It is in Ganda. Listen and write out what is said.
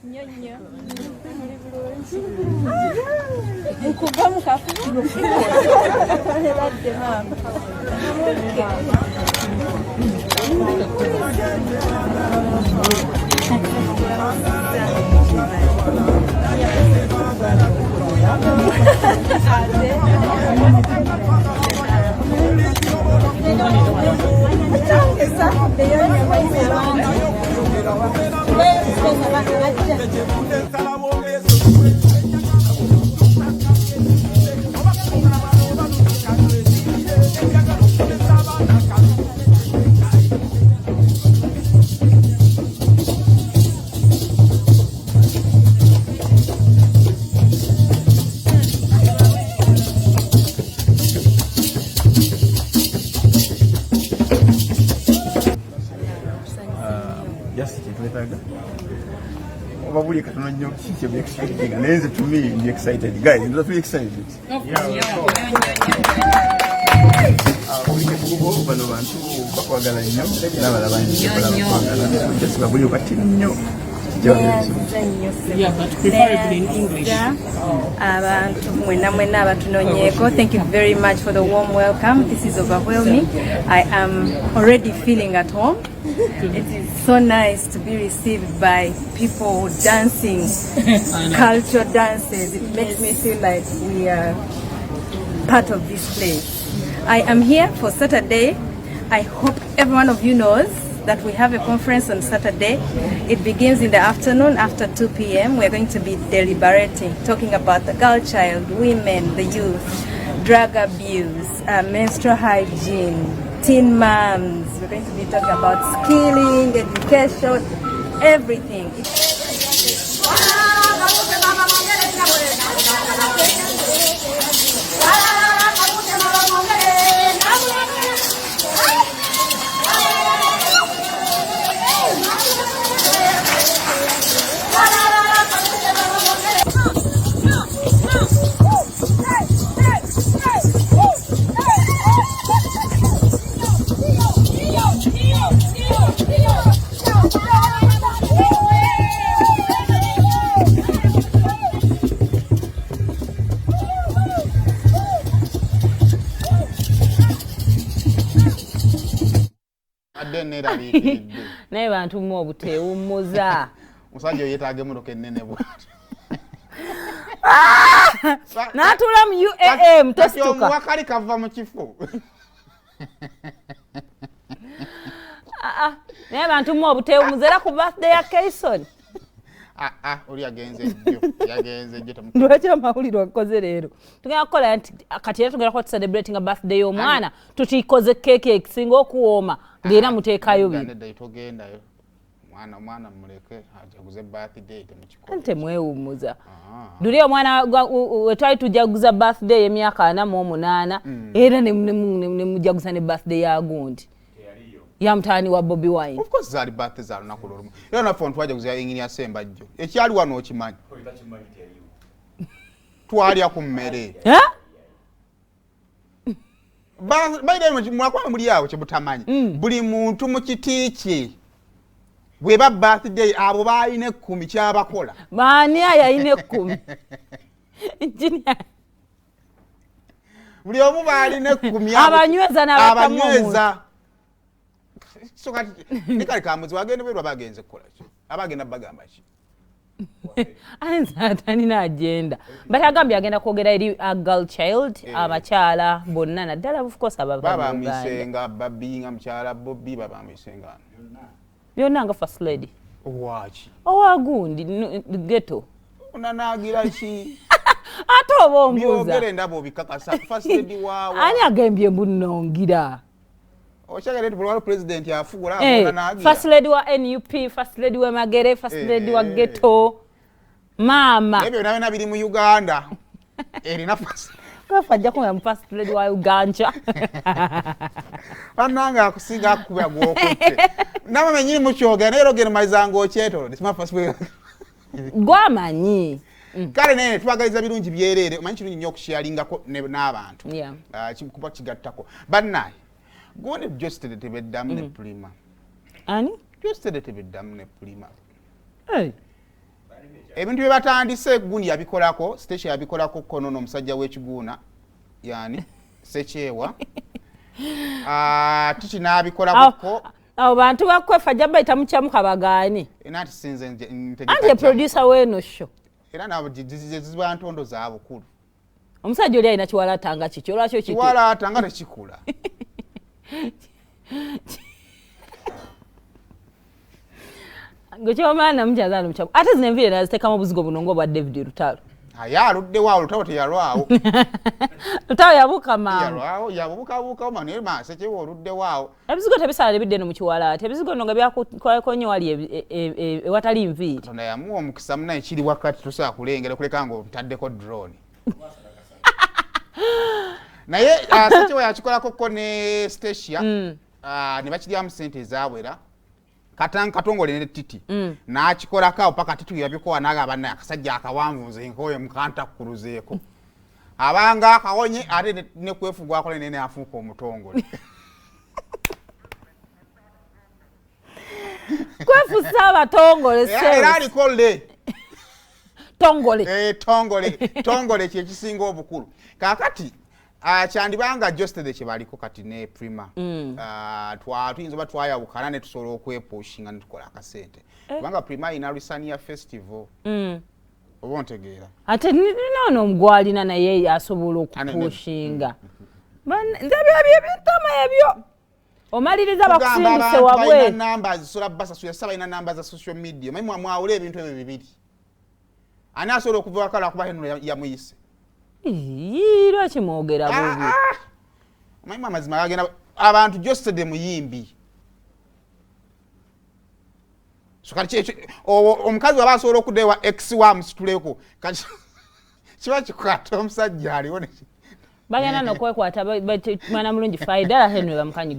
Nyonyo. Ukuva mukafuba. Badde mama. To me, I'm excited. Guys, you're not excited. Thank you very much for the warm welcome. This is overwhelming. I am already feeling at home. It is so nice to be received by people dancing, cultural dances. It makes me feel like we are part of this place. I am here for Saturday. I hope every one of you knows that we have a conference on Saturday. It begins in the afternoon after 2 p.m. We're going to be deliberating, talking about the girl child, women, the youth, drug abuse, menstrual hygiene, teen moms. We're going to be talking about skilling, education, everything. naye bantu mu obutewummuza musajja yeetaage mutoka ennene bwati n'atuula mu UAM tosituka omuwakali kava mu kifo naye bantu mu obutewummuza era ku birthday ya Kayson oli yagenze ejjo lwaki amawulire wakoze leero tugenda kukola nti kati era tugenda kuba tucelebratinga birthday y'omwana tukikoze keeki ekisinga okuwooma ng'era muteekayo bye togendayo mwana muleke ajaguze birthday temukikola temwewummuza luli omwana wetwali tujaguza birthday y'emyaka 48 era ne mujaguza ne birthday ya gundi ya mtaani wa Bobby Wine. Of course zali birthday za lunaku lulumu. Era na phone twajaguza engini ya Sembajjo. Ekyali wano okimanyi. Twali akummere. Baide mwakwa muli yawo kyebutamanyi. Buli muntu mu kitiiki bweba birthday abo baayine 10 kyabakola. Baani ayine 10. Engineer. Buli omu baaline 10 abanyweza n'abanyweza. So kati nikali kamuzi wagende berwa bagenze kukola ki abagenda bagamba ki anza tanina agenda but agambye agenda kwogera eri a girl child abakyala bonna naddala of course baba misenga babinga mkyala Bobby baba misenga byonna nga first lady wachi owagundi ghetto unanagira ki ate obombuza byogere ndabo bikakasa first lady wawa ani agambye mbunongira Oshagere tulwalo president yafugula abona nagira. First lady wa NUP, first lady wa Magere, first lady wa ghetto. Mama. Ebyo nawe biri mu Uganda. Erina first. Kafajja ko ya first lady wa Uganda. Ananga akusiga akubya gwokote. Nama menyini mu kyoga nero gere maizango kyeto. This my first way. Gwamanyi. Kale nene twagaliza birungi byerere. Omanyi kirungi nnyo okusharinga ko n'abantu. Yeah. Kimukuba kigattako. Bannaye. Gwone just the beddamu ne prima. Ani? Just the beddamu ne prima. Hey. ebintu bye batandise gundi yabikolako station yabikolako kono n'omusajja w'ekiguuna yani Sekyewa titi n'abikolako awo bantu bakwefa jja bayita mukyamu kabagaani nati sinze anje producer w'eno show era nabo ziba ntondo za bukulu omusajja oli alina kiwalaata nga kiki olwakyo kiki kiwalaata nga tekikula ngekyomaana mukyazaana mukyamu ate zino enviiri naziteekamu obuzigo buno ng'obwa David Lutalo aye aluddewo Lutalo teyalwawo Lutalo yabuuka mangu yabuukabuukawo naye Sekyewa oluddewo ebizigo tebisaala bidde no mu kiwalaata ebizigo nno nga byakonye wali ewatali nviiri Katonda yamuwa omukisa munaye kiri wakati tosobola kulengera kuleka ng'otaddeko drone naye Sekyewa yakikolako ne Stacia ne bakiryamu ssente ezawera katongole ne titi n'akikolako awo paka titi yabikowa n'agamba naye akasajja akawanvu nze nkoye mukantakkuluzeeko abanga akawonye ate ne kwefugwako nene afuuka omutongole kwefusa abatongole era aliko le tongole kyekisinga obukulu kakati kyandibanga jostede kyebaliko kati ne prima tuyinza oba twayawukana ne tusobola okwepushinga ne tukola akasente kubanga prima ina Lusania festival oba ontegeera ate nono omugwalina naye asobola okupushinga nzebyo ebintama ebyo omaliriza bakusindise wabwe namba zisola basasula saba ina namba za social media mayi mwawule ebintu ebyo bibiri ani asobola okuva wakala kuba heno yamuyise lwaki mwogera bubi mayimu amazima gagenda abantu jostede muyimbi so kati omukazi waba asobola okuddewa ex wa musituleko kati kiba kikwata omusajja aliwo bagenda nokwekwata mwana mulungi faida heno bamukanyi